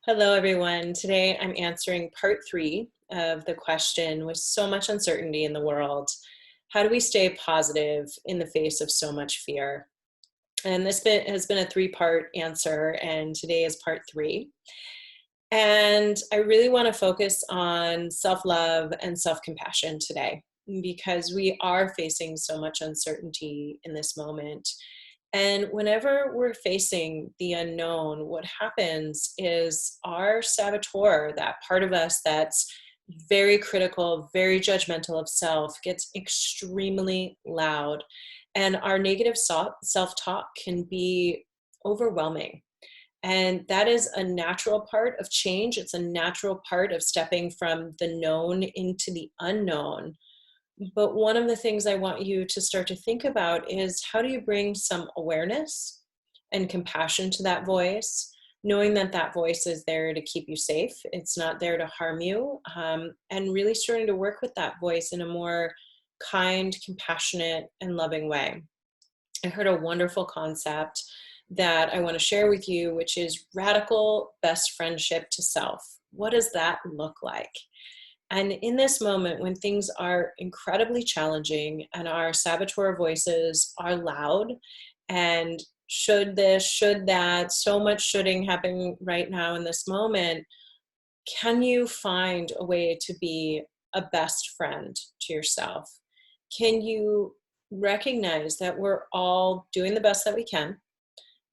Hello, everyone. Today I'm answering part three of the question with so much uncertainty in the world. How do we stay positive in the face of so much fear? And has been a three-part answer, and today is part three. And I really want to focus on self love and self compassion today because we are facing so much uncertainty in this moment. And whenever we're facing the unknown, what happens is our saboteur, that part of us that's very critical, very judgmental of self, gets extremely loud. And our negative self talk can be overwhelming. And that is a natural part of change. It's a natural part of stepping from the known into the unknown. But one of the things I want you to start to think about is how do you bring some awareness and compassion to that voice, knowing that that voice is there to keep you safe. It's not there to harm you. And really starting to work with that voice in a more kind, compassionate, and loving way. I heard a wonderful concept that I want to share with you, which is radical best friendship to self. What does that look like? And in this moment, when things are incredibly challenging and our saboteur voices are loud and should this, should that, so much shoulding happen right now in this moment, can you find a way to be a best friend to yourself? Can you recognize that we're all doing the best that we can?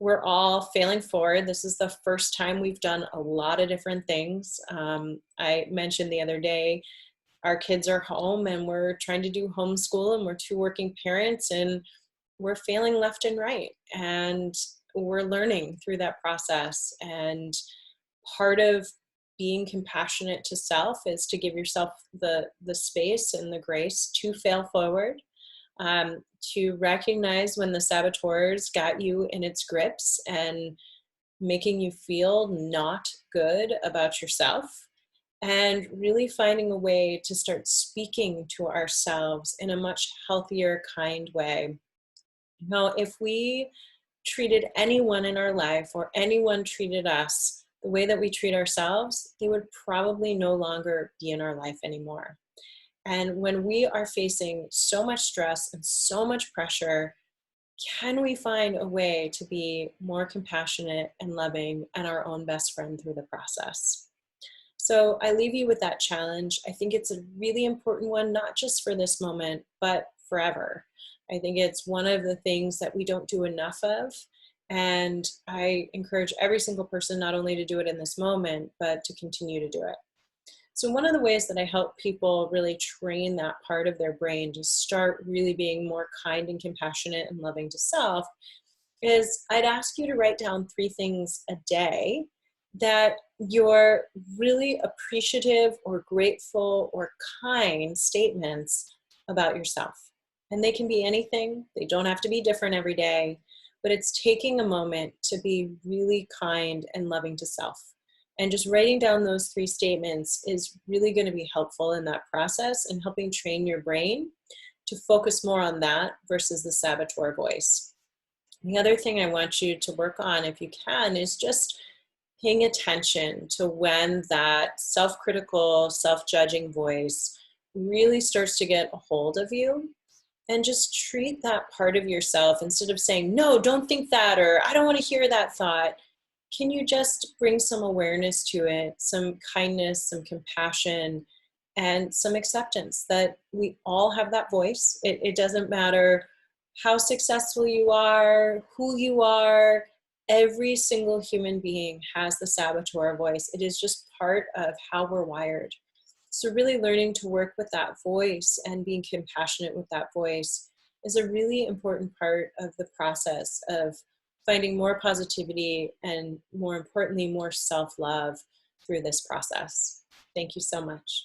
We're all failing forward. This is the first time we've done a lot of different things. I mentioned the other day, our kids are home and we're trying to do homeschool and we're two working parents and we're failing left and right. And we're learning through that process. And part of being compassionate to self is to give yourself the space and the grace to fail forward, to recognize when the saboteurs got you in its grips and making you feel not good about yourself, and really finding a way to start speaking to ourselves in a much healthier, kind way. You know, if we treated anyone in our life or anyone treated us the way that we treat ourselves, they would probably no longer be in our life anymore. And when we are facing so much stress and so much pressure, can we find a way to be more compassionate and loving and our own best friend through the process? So I leave you with that challenge. I think it's a really important one, not just for this moment, but forever. I think it's one of the things that we don't do enough of. And I encourage every single person not only to do it in this moment, but to continue to do it. So one of the ways that I help people really train that part of their brain to start really being more kind and compassionate and loving to self is I'd ask you to write down three things a day that you're really appreciative or grateful or kind statements about yourself. And they can be anything. They don't have to be different every day, but it's taking a moment to be really kind and loving to self. And just writing down those three statements is really going to be helpful in that process and helping train your brain to focus more on that versus the saboteur voice. The other thing I want you to work on, if you can, is just paying attention to when that self-critical, self-judging voice really starts to get a hold of you, and just treat that part of yourself instead of saying, no, don't think that, or I don't want to hear that thought. Can you just bring some awareness to it, some kindness, some compassion, and some acceptance that we all have that voice? It doesn't matter how successful you are, who you are. Every single human being has the saboteur voice. It is just part of how we're wired. So really learning to work with that voice and being compassionate with that voice is a really important part of the process of finding more positivity and, more importantly, more self-love through this process. Thank you so much.